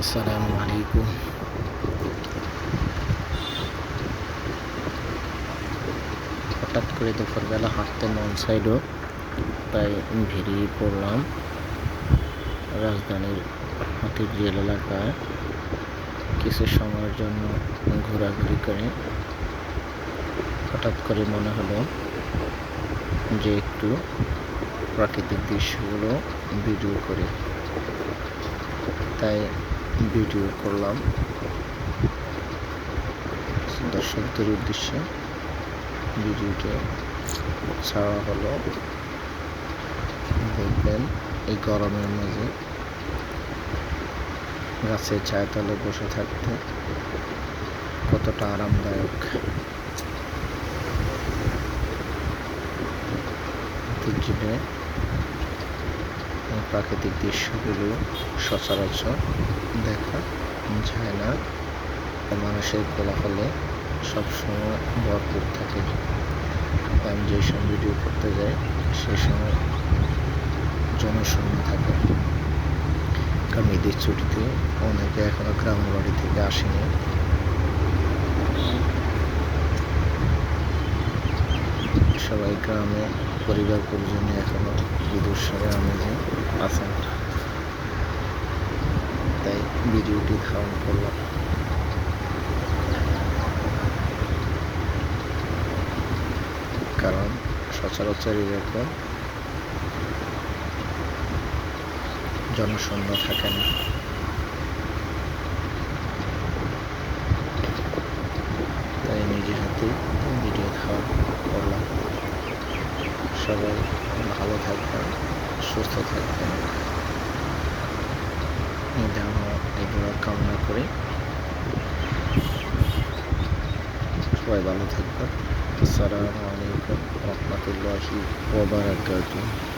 আসসালামু আলাইকুম। হঠাৎ করে দুপুরবেলা হাঁটতে মন চাইল, তাই বেরিয়ে পড়লাম রাজধানীর হাতির রেল এলাকায়। কিছু সময়ের জন্য ঘোরাঘুরি করে হঠাৎ করে মনে হলো যে একটু প্রাকৃতিক দৃশ্যগুলো ভিডিও করি, তাই ভিডিও করলাম দর্শকদের উদ্দেশ্যে। ভিডিওটি ছাড়া হলো, দেখবেন এই গরমের মাঝে গাছের ছায়া তলে বসে থাকতে কতটা আরামদায়ক। জুড়ে প্রাকৃতিক দৃশ্যগুলো সচরাচর দেখা যায় না, মানুষের কোলাহলে সবসময় ভরপুর থাকে। আমি যে সময় ভিডিও করতে যাই সে সময় জনশূন্য থাকে, কারণ ঈদের ছুটিতে অনেকে এখনো গ্রামের বাড়ি থেকে আসেনি। সবাই গ্রামে পরিবার পরিজনে এখনো ঈদ উৎসবের আমেজে আছেন, তাই ভিডিওটি ধারণ করলাম। কারণ সচরাচর এরকম জনশূন্য থাকে না। তাই নিজে হাতে ভিডিও ধারণ করলাম। সবাই ভালো থাকবেন, সুস্থ থাকবেন, এই দোয়া কামনা করি। সবাই ভালো থাকবেন। আসসালামু আলাইকুম ওয়া রাহমাতুল্লাহি ওয়া বারাকাতুহু।